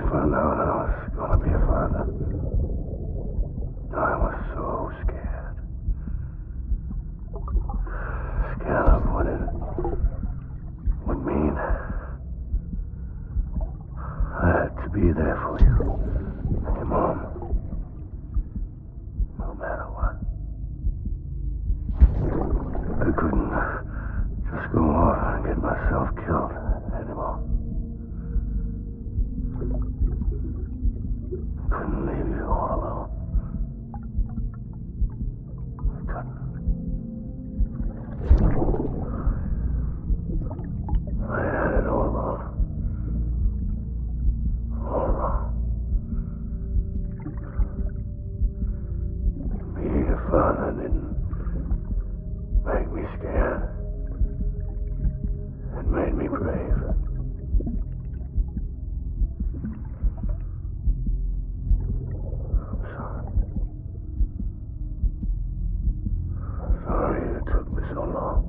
found out I was going to be a father, I was so scared. Scared of what it would mean. I had to be there for you, and your mom, no matter what. I couldn't just go off and get myself killed anymore. Couldn't leave you all alone. I couldn't. I had it all wrong. All wrong. Being a father didn't make me scared. It made me brave. I'm sorry. I'm sorry it took me so long.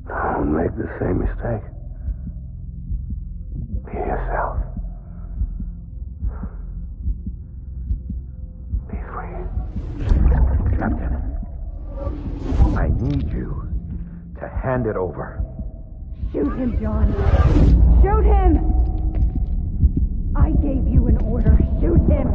Don't make the same mistake. Be yourself. Be free. Captain, I need you to hand it over. Shoot him, John. Shoot him! I gave you an order. Shoot him!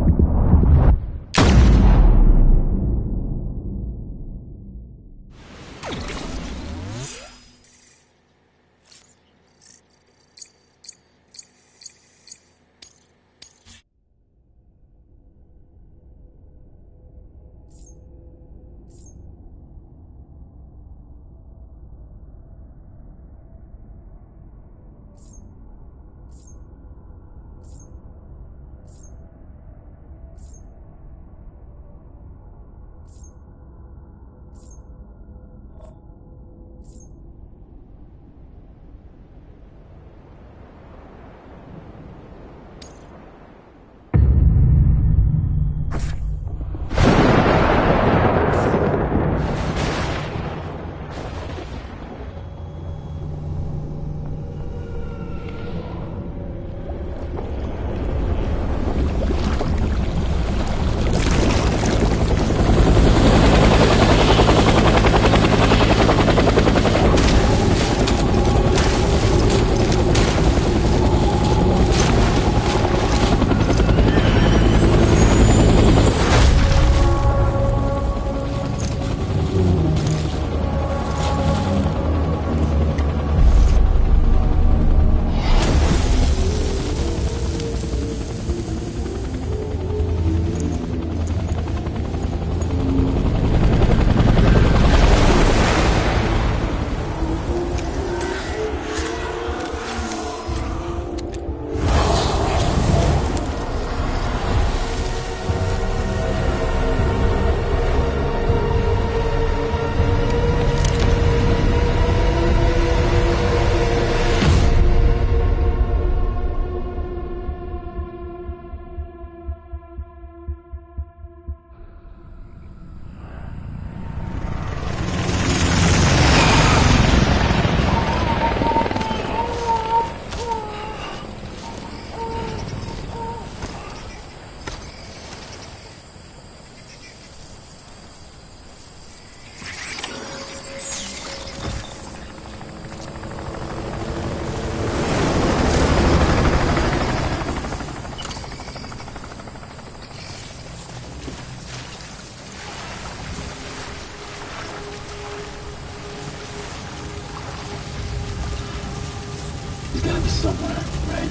He's gotta be somewhere, right?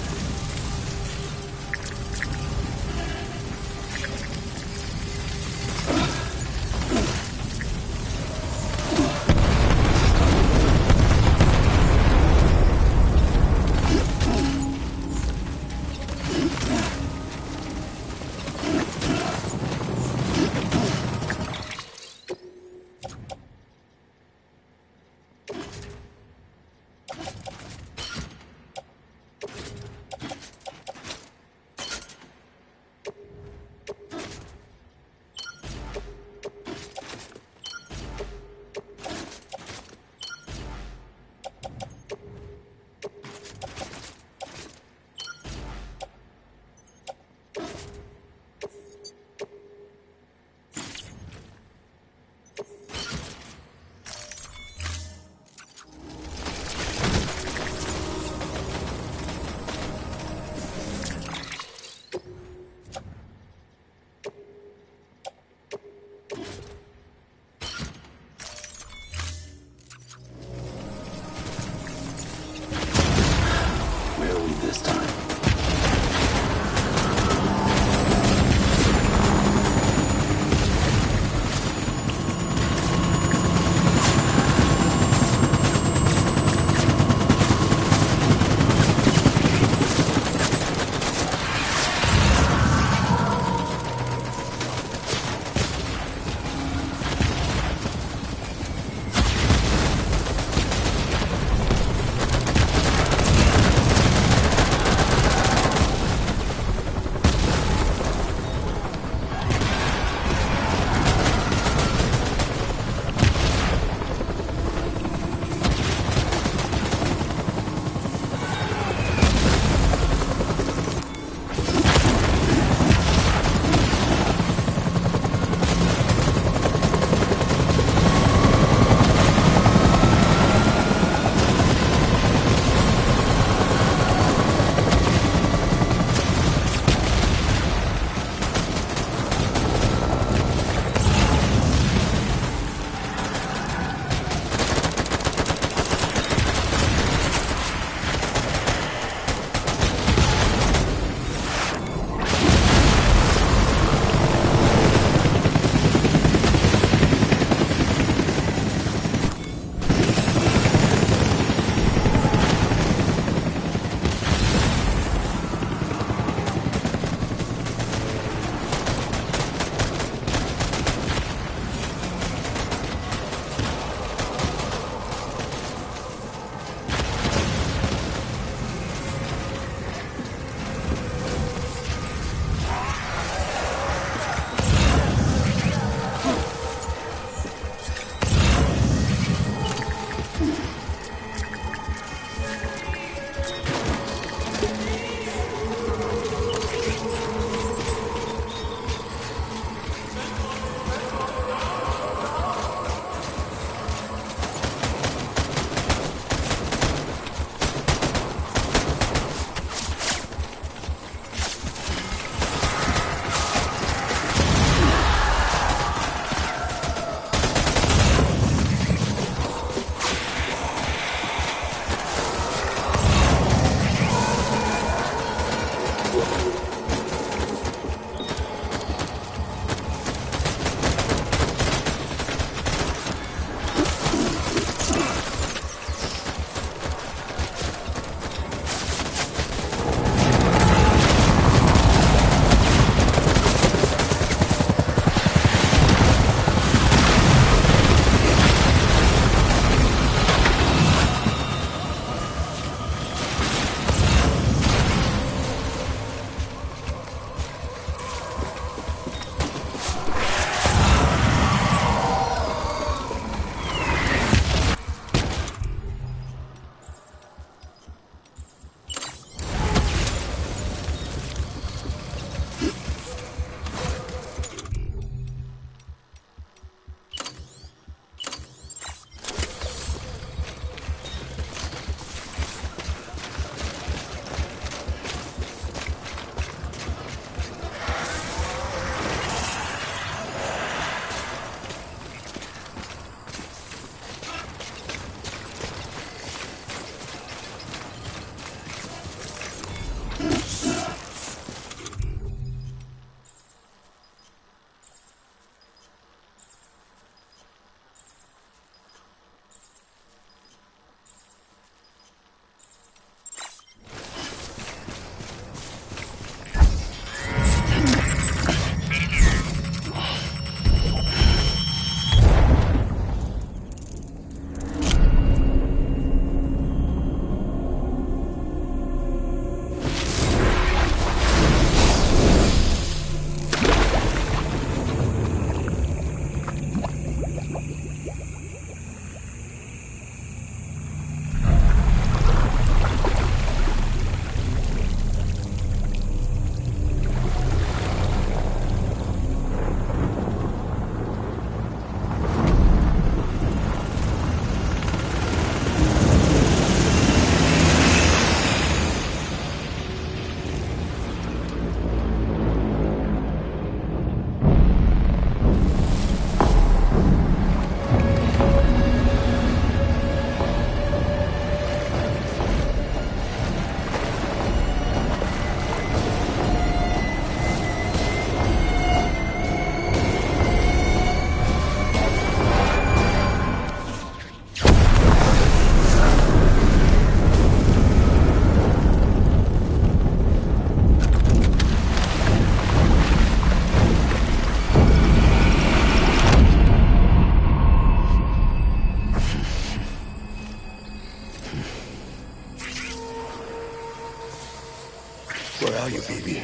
are you, baby?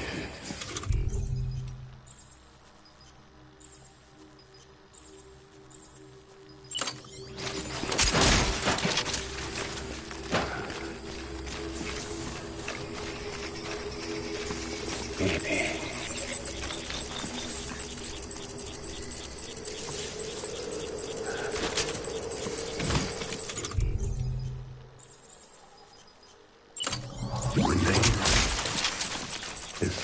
Baby. Your name is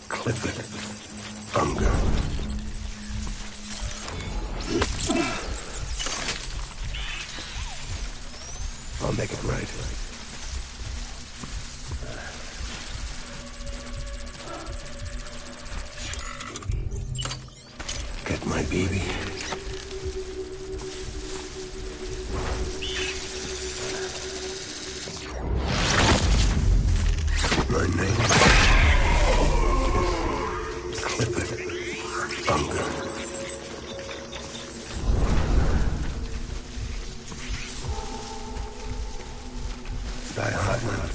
Clifford Unger. I'll make it right. Get my baby. My name is Clifford Unger. Die hard, man.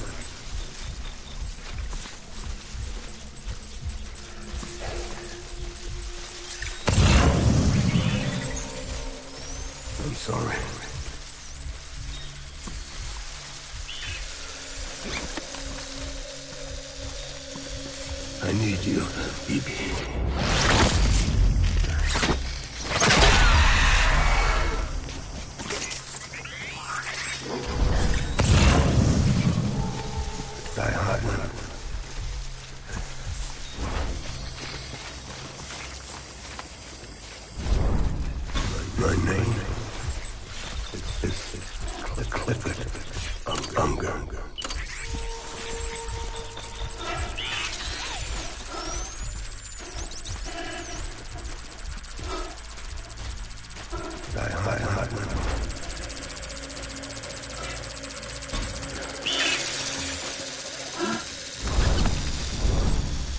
I'm sorry. I need you, baby. Die hard, man. My name is Clifford Unger. Die hard, man.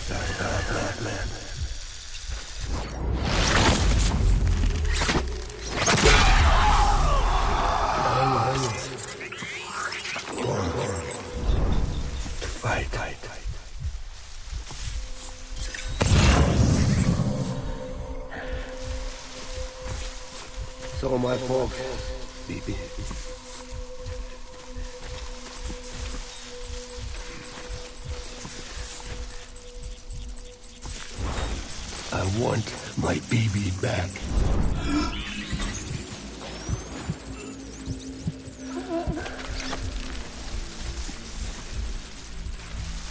Die hard, man. Fight. It's all my fault, baby. I want my baby back.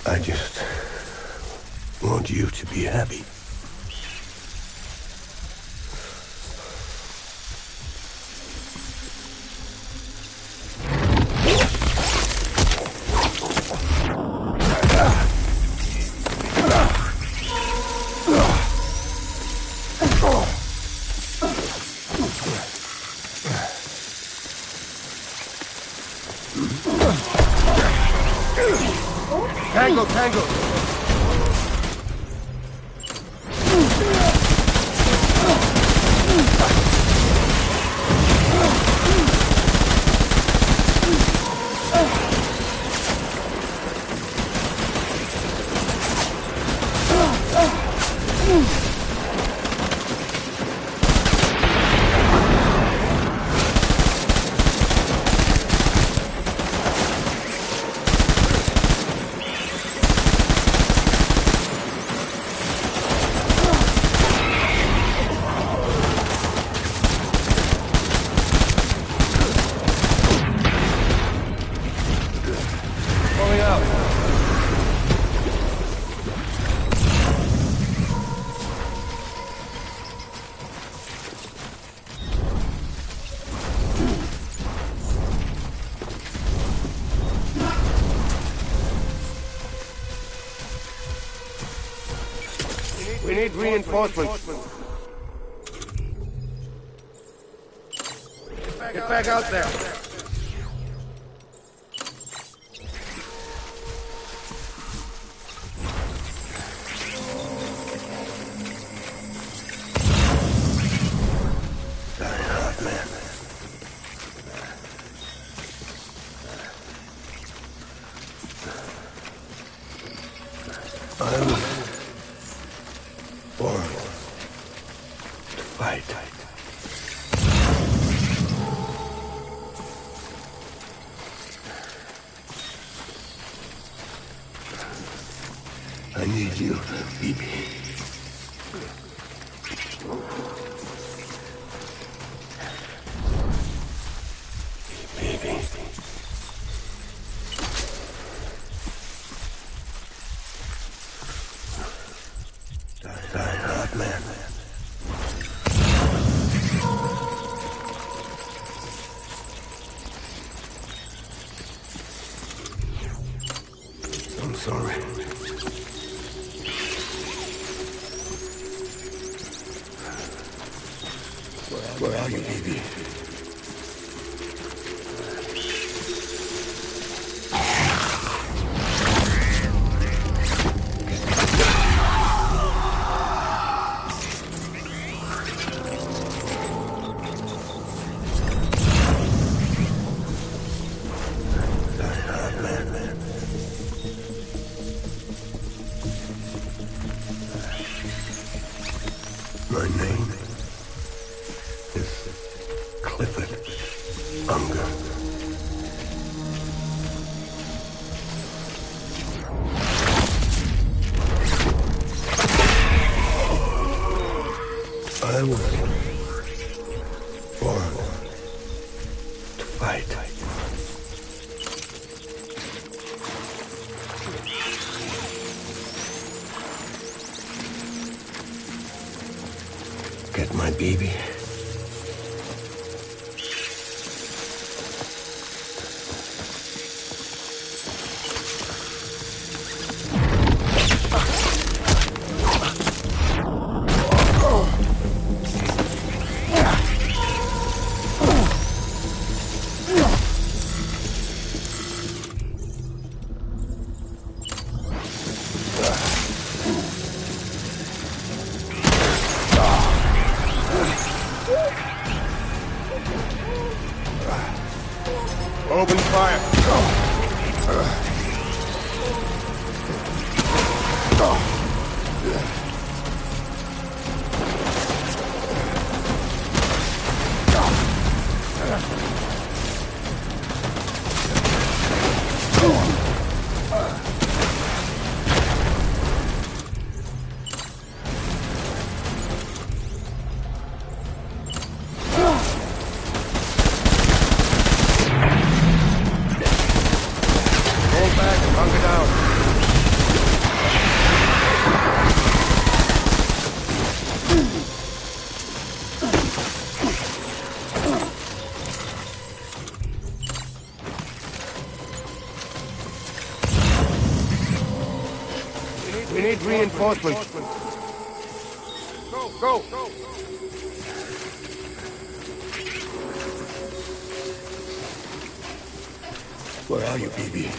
I just want you to be happy. Tango! We need reinforcements. Get back out there. I need you, baby. Baby. Die hard, man. I'm sorry. Where are you, baby? My name is Clifford Unger. I was born to fight. Get my baby. Open fire. Hunker down. We need reinforcements. Go! Where are you, baby?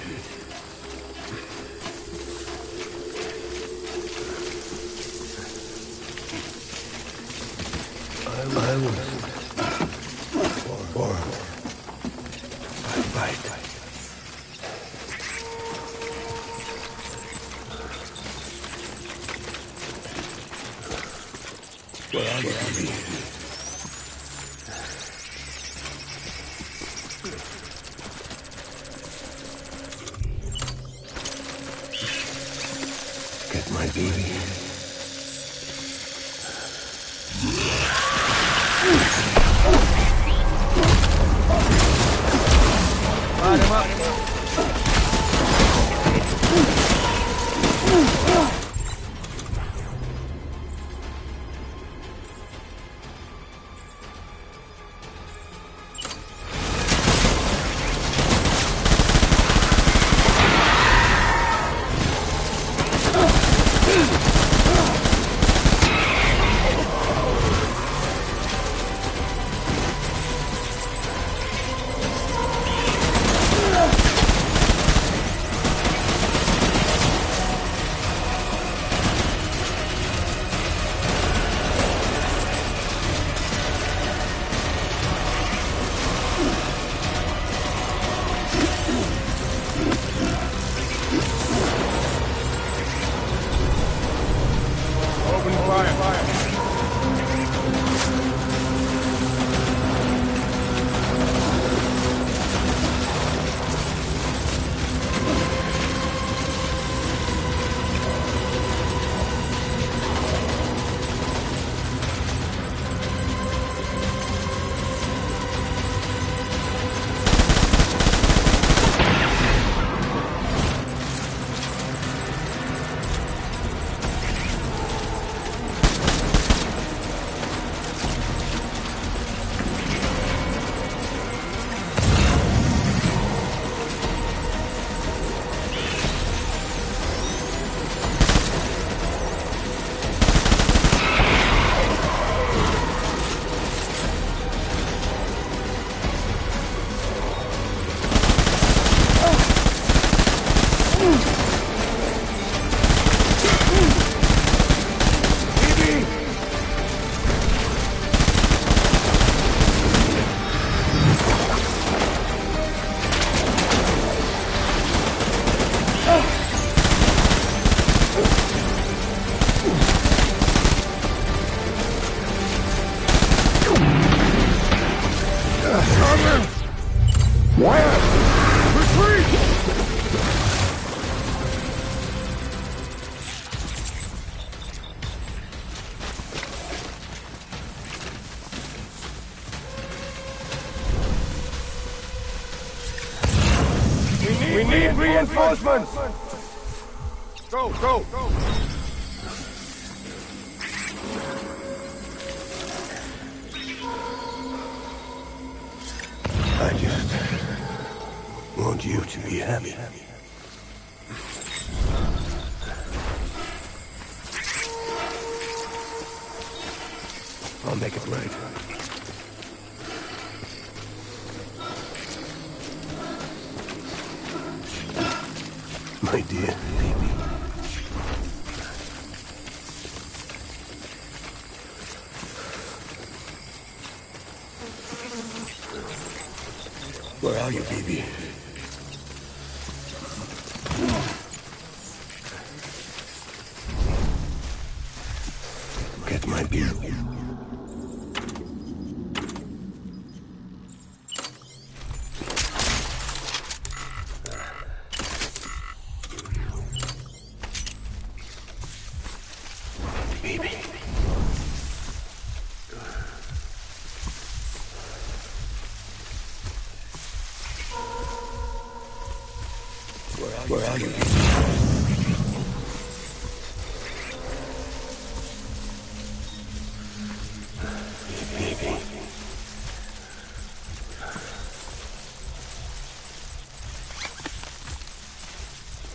I was born to fight. Where are you, baby? Get my baby. Light him up. Ugh! Where? Retreat! We need reinforcements! Go, go, go! I just want you to be happy. I'll make it right. My dear baby. Where are you, baby? Get my baby. Baby. Where are you? Baby.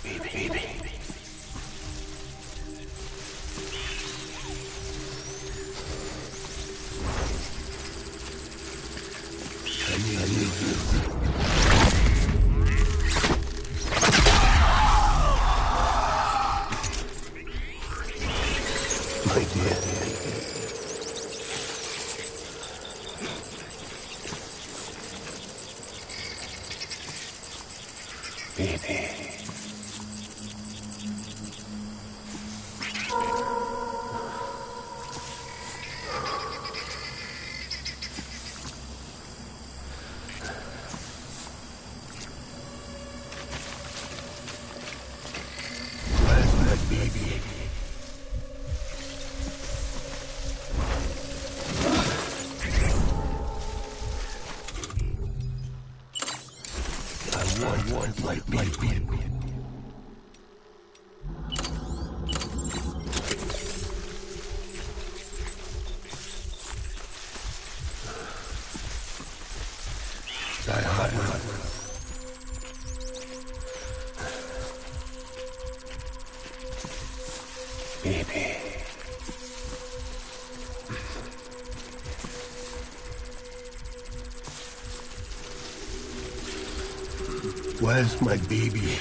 Baby. I need you. My dear. Baby. Where's my baby? I want my baby. Die hard. Baby. Where's my baby?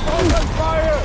Open fire!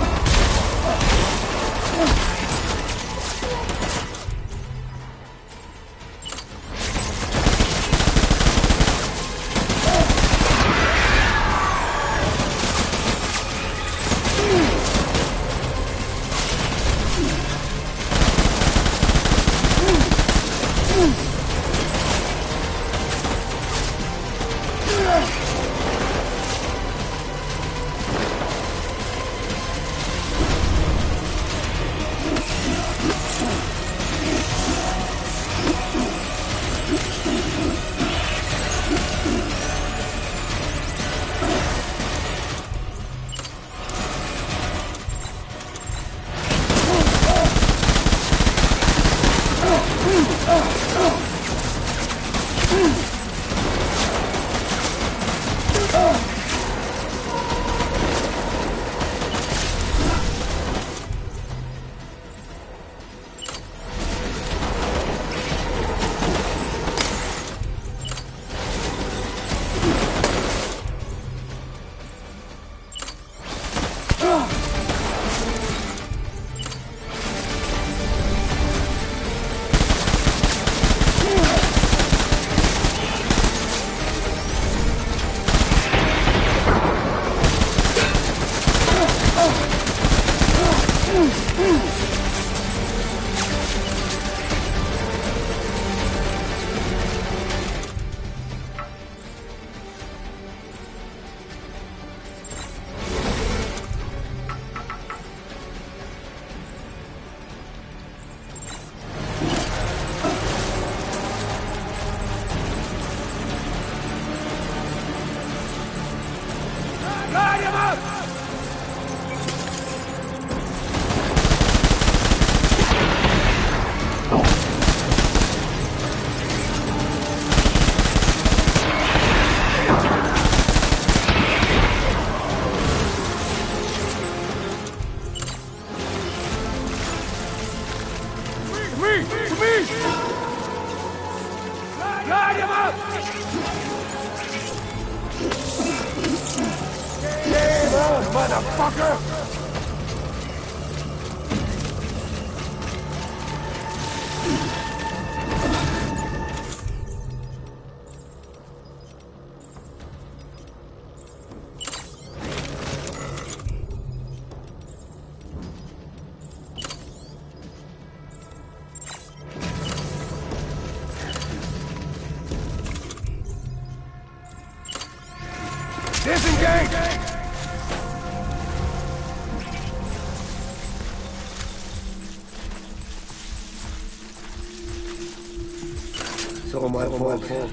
It's all my fault.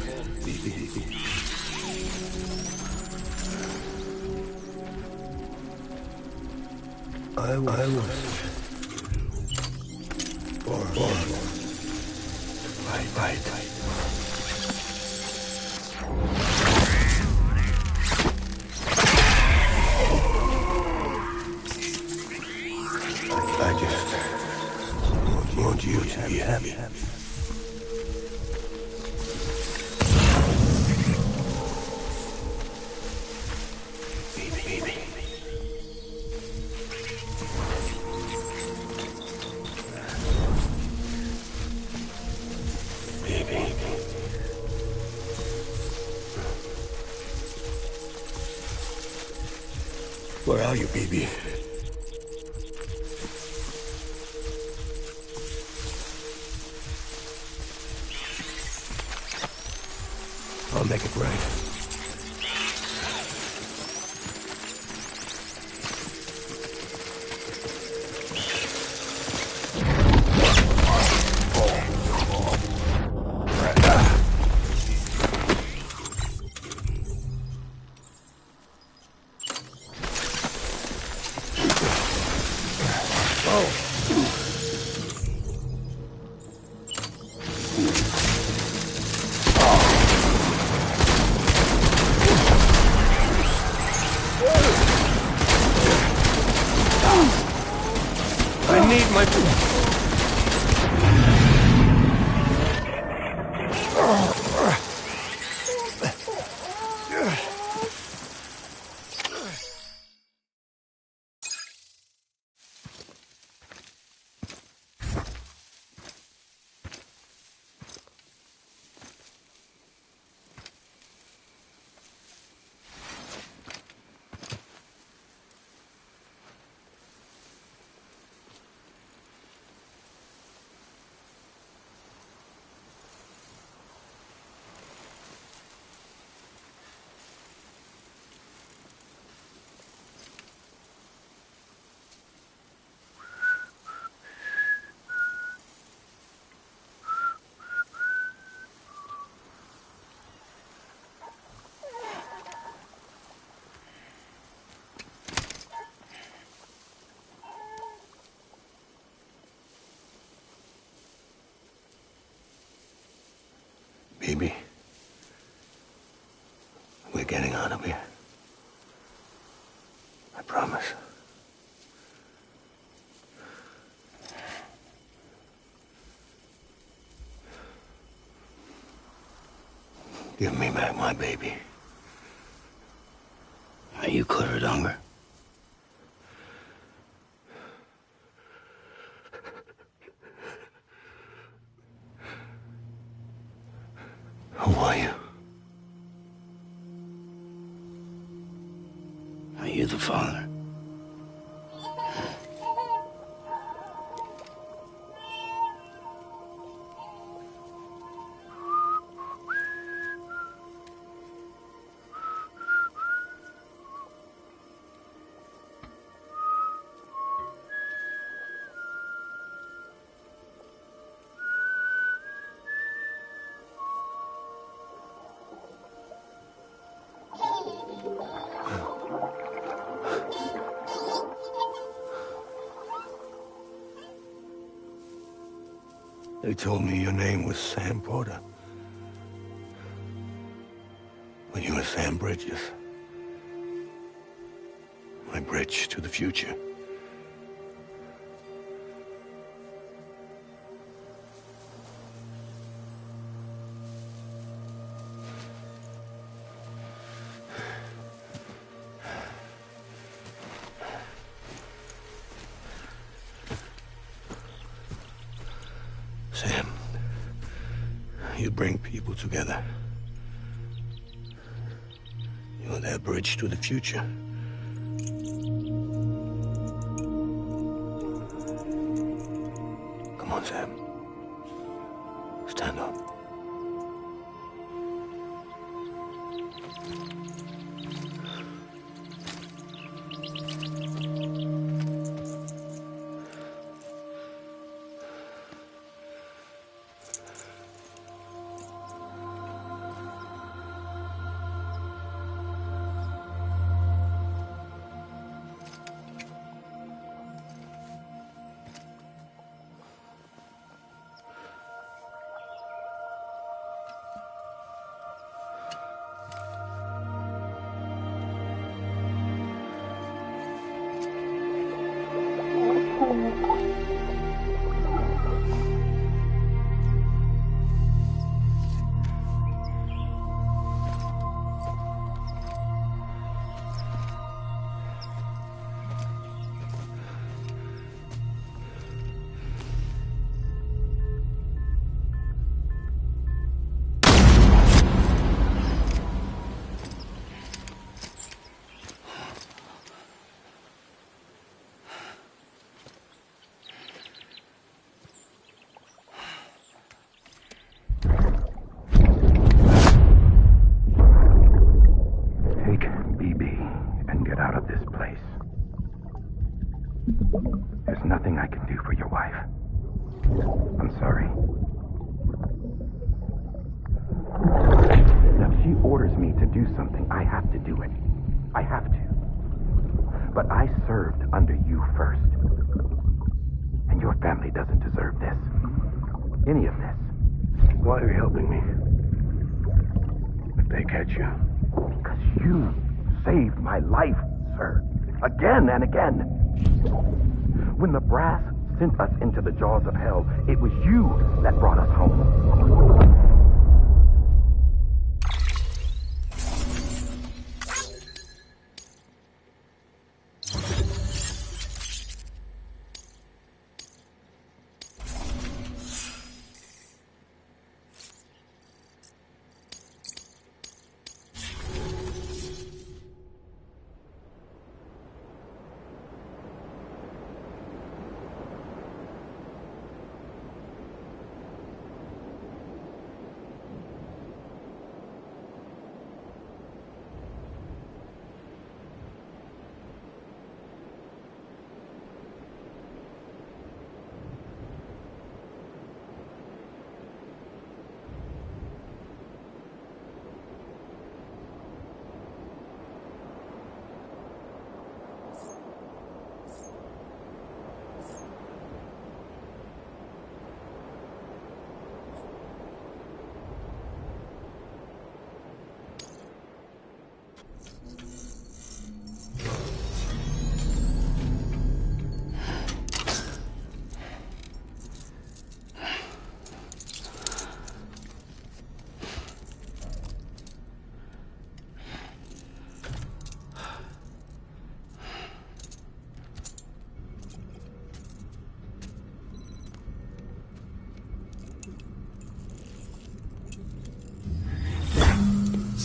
I was born to fight. I just want you to be happy. Where are you, baby? I'll make it right. I need my... Baby, we're getting out of here. I promise. Give me back my baby. Are you cleared, hunger? Who are you? Are you the father? They told me your name was Sam Porter. When you were Sam Bridges. My bridge to the future. Sam, you bring people together. You're their bridge to the future. Come on, Sam. Stand up. There's nothing I can do for your wife. I'm sorry. Now, if she orders me to do something, I have to do it. I have to. But I served under you first. And your family doesn't deserve this. Any of this. Why are you helping me? If they catch you. Because you saved my life, sir. Again and again. When the brass sent us into the jaws of hell, it was you that brought us home.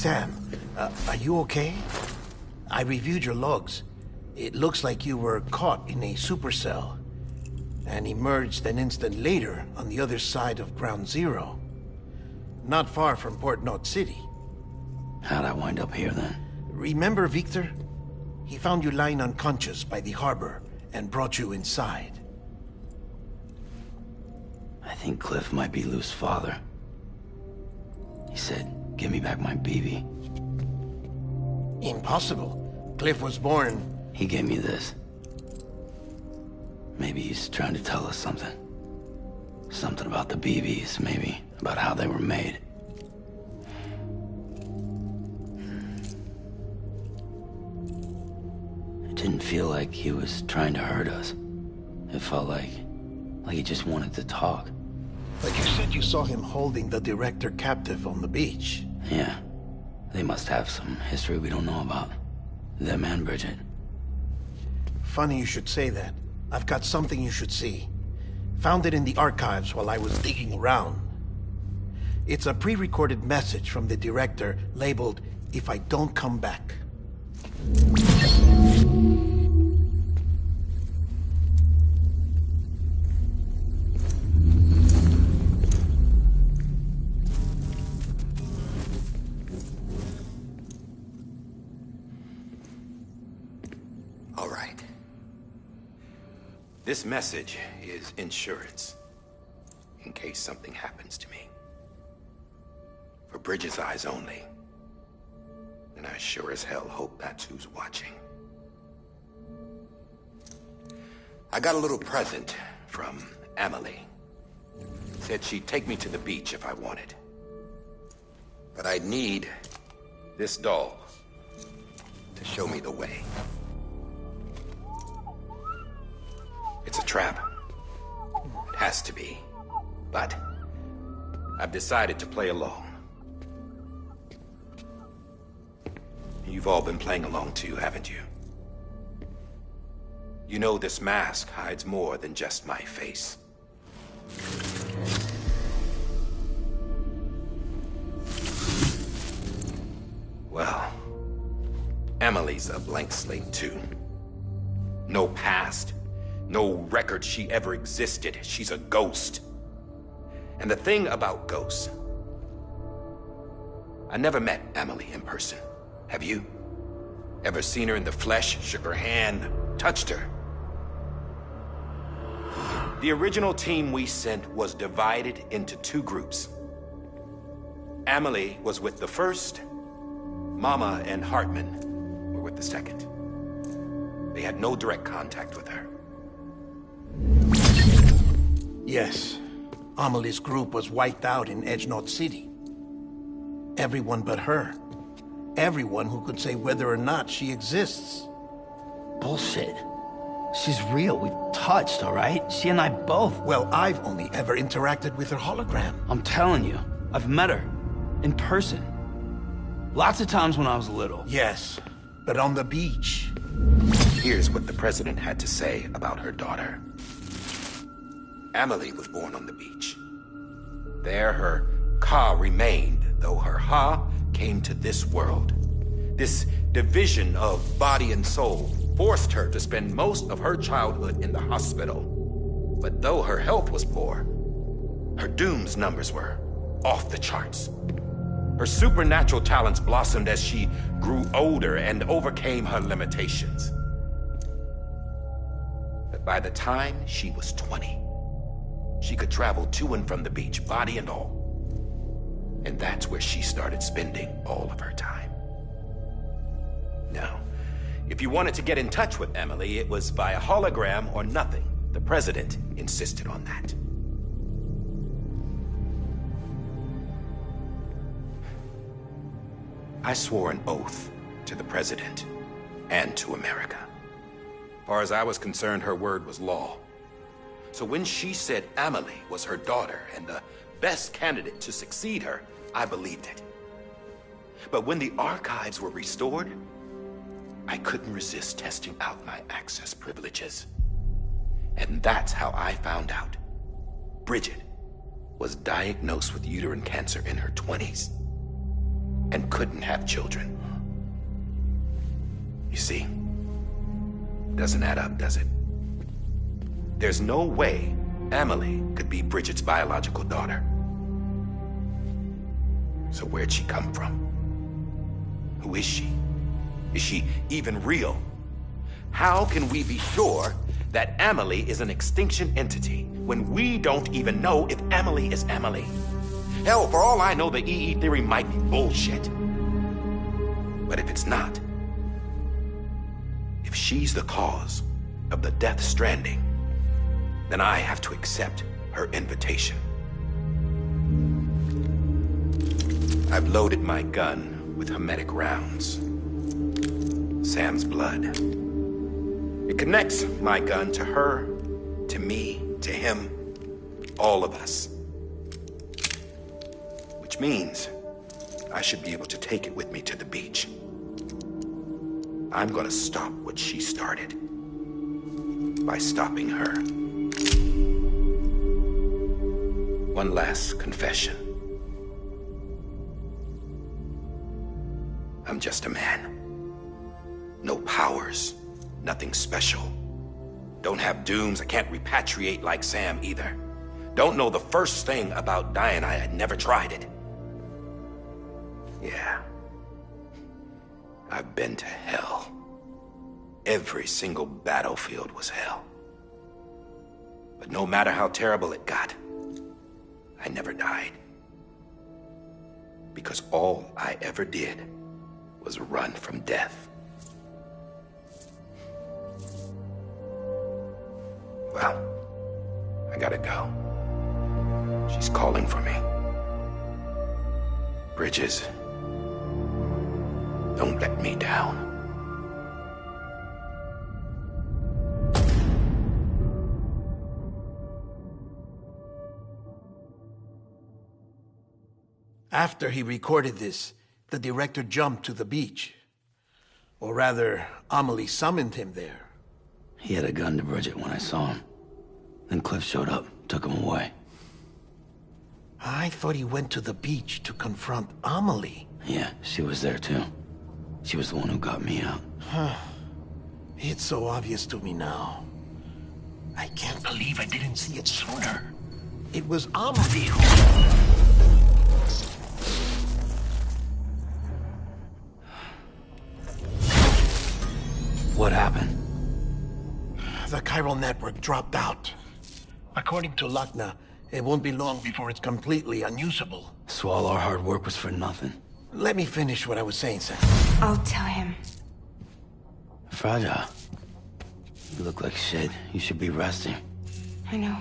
Sam, are you okay? I reviewed your logs. It looks like you were caught in a supercell and emerged an instant later on the other side of Ground Zero. Not far from Port Knot City. How'd I wind up here then? Remember Victor? He found you lying unconscious by the harbor and brought you inside. I think Cliff might be Lou's father. He said, "Give me back my BB." Impossible. Cliff was born... He gave me this. Maybe he's trying to tell us something. Something about the BBs, maybe. About how they were made. It didn't feel like he was trying to hurt us. It felt like he just wanted to talk. Like you said, you saw him holding the director captive on the beach. Yeah. They must have some history we don't know about. Them and Bridget. Funny you should say that. I've got something you should see. Found it in the archives while I was digging around. It's a pre-recorded message from the director labeled, "If I don't come back." All right. This message is insurance, in case something happens to me. For Bridget's eyes only. And I sure as hell hope that's who's watching. I got a little present from Emily. Said she'd take me to the beach if I wanted. But I'd need this doll to show me the way. It's a trap. It has to be. But I've decided to play along. You've all been playing along too, haven't you? You know this mask hides more than just my face. Well, Emily's a blank slate too. No past. No record she ever existed. She's a ghost. And the thing about ghosts, I never met Emily in person. Have you? Ever seen her in the flesh, shook her hand, touched her? The original team we sent was divided into two groups. Emily was with the first. Mama and Hartman were with the second. They had no direct contact with her. Yes. Amelie's group was wiped out in Edgenorth City. Everyone but her. Everyone who could say whether or not she exists. Bullshit. She's real. We've touched, all right? She and I both. Well, I've only ever interacted with her hologram. I'm telling you, I've met her. In person. Lots of times when I was little. Yes, but on the beach. Here's what the president had to say about her daughter. Emily was born on the beach. There her Ka remained, though her Ha came to this world. This division of body and soul forced her to spend most of her childhood in the hospital. But though her health was poor, her Doom's numbers were off the charts. Her supernatural talents blossomed as she grew older and overcame her limitations. But by the time she was 20, she could travel to and from the beach, body and all. And that's where she started spending all of her time. Now, if you wanted to get in touch with Emily, it was via hologram or nothing. The president insisted on that. I swore an oath to the president and to America. As far as I was concerned, her word was law. So when she said Emily was her daughter and the best candidate to succeed her, I believed it. But when the archives were restored, I couldn't resist testing out my access privileges. And that's how I found out Bridget was diagnosed with uterine cancer in her 20s and couldn't have children. You see, doesn't add up, does it? There's no way Emily could be Bridget's biological daughter. So where'd she come from? Who is she? Is she even real? How can we be sure that Emily is an extinction entity when we don't even know if Emily is Emily? Hell, for all I know, the EE theory might be bullshit. But if it's not, if she's the cause of the death stranding, then I have to accept her invitation. I've loaded my gun with hermetic rounds. Sam's blood. It connects my gun to her, to me, to him, all of us. Which means I should be able to take it with me to the beach. I'm gonna stop what she started by stopping her. One last confession. I'm just a man. No powers, nothing special. Don't have dooms, I can't repatriate like Sam either. Don't know the first thing about dying, I had never tried it. Yeah. I've been to hell. Every single battlefield was hell. But no matter how terrible it got, I never died. Because all I ever did was run from death. Well, I gotta go. She's calling for me. Bridges, don't let me down. After he recorded this, the director jumped to the beach. Or rather, Amelie summoned him there. He had a gun to Bridget when I saw him. Then Cliff showed up, took him away. I thought he went to the beach to confront Amelie. Yeah, she was there too. She was the one who got me out. It's so obvious to me now. I can't believe I didn't see it sooner. It was Amelie who... What happened? The chiral network dropped out. According to Lakna, it won't be long before it's completely unusable. So all our hard work was for nothing. Let me finish what I was saying, Sam. I'll tell him. Fragile. You look like shit. You should be resting. I know.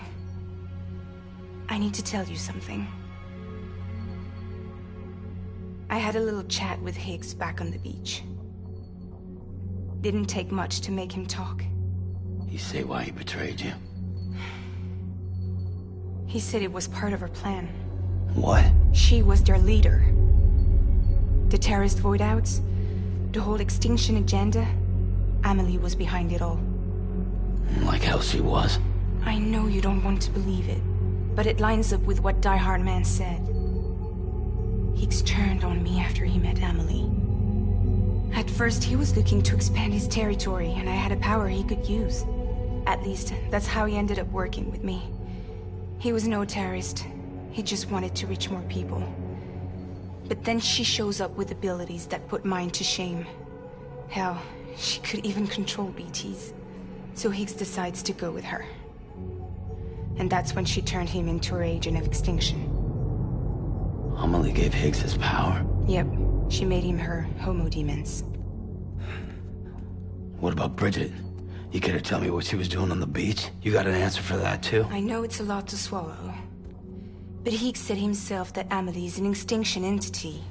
I need to tell you something. I had a little chat with Higgs back on the beach. Didn't take much to make him talk. You say why he betrayed you? He said it was part of her plan. What? She was their leader. The terrorist void-outs, the whole extinction agenda, Amelie was behind it all. Like hell she was. I know you don't want to believe it, but it lines up with what Die Hard Man said. Higgs turned on me after he met Amelie. At first, he was looking to expand his territory, and I had a power he could use. At least, that's how he ended up working with me. He was no terrorist. He just wanted to reach more people. But then she shows up with abilities that put mine to shame. Hell, she could even control BTs. So Higgs decides to go with her. And that's when she turned him into her agent of extinction. Amelie gave Higgs his power? Yep. She made him her homo demons. What about Bridget? You care to tell me what she was doing on the beach? You got an answer for that too? I know it's a lot to swallow. But Higgs said himself that Amelie is an extinction entity.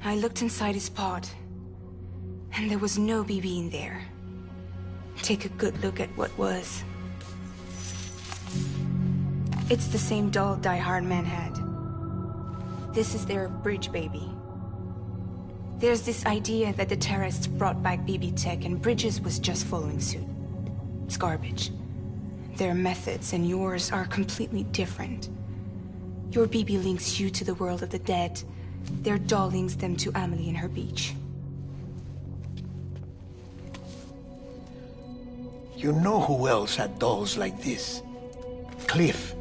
I looked inside his pod, and there was no BB in there. Take a good look at what was. It's the same doll Die Hard Man had. This is their bridge baby. There's this idea that the terrorists brought back BB tech and Bridges was just following suit. It's garbage. Their methods and yours are completely different. Your BB links you to the world of the dead. Their doll links them to Amelie and her beach. You know who else had dolls like this? Cliff.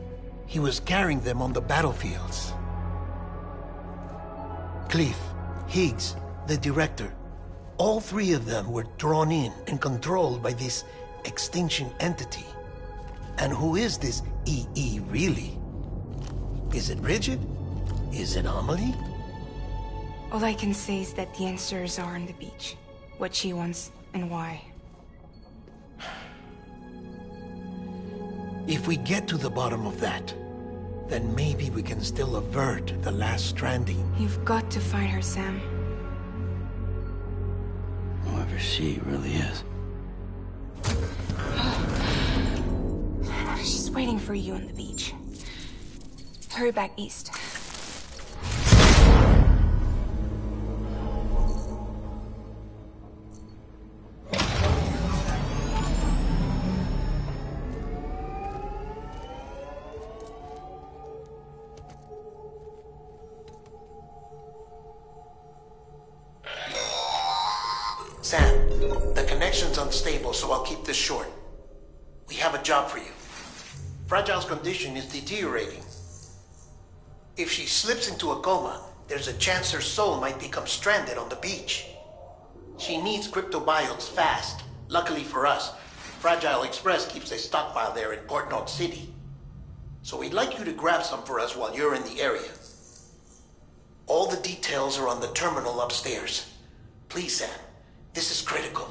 He was carrying them on the battlefields. Cliff, Higgs, the director. All three of them were drawn in and controlled by this extinction entity. And who is this EE really? Is it Bridget? Is it Amelie? All I can say is that the answers are on the beach. What she wants and why. If we get to the bottom of that, then maybe we can still avert the last stranding. You've got to find her, Sam. Whoever she really is. She's waiting for you on the beach. Hurry back east. Sam, the connection's unstable, so I'll keep this short. We have a job for you. Fragile's condition is deteriorating. If she slips into a coma, there's a chance her soul might become stranded on the beach. She needs cryptobiotes fast. Luckily for us, Fragile Express keeps a stockpile there in Port Knot City. So we'd like you to grab some for us while you're in the area. All the details are on the terminal upstairs. Please, Sam, this is critical.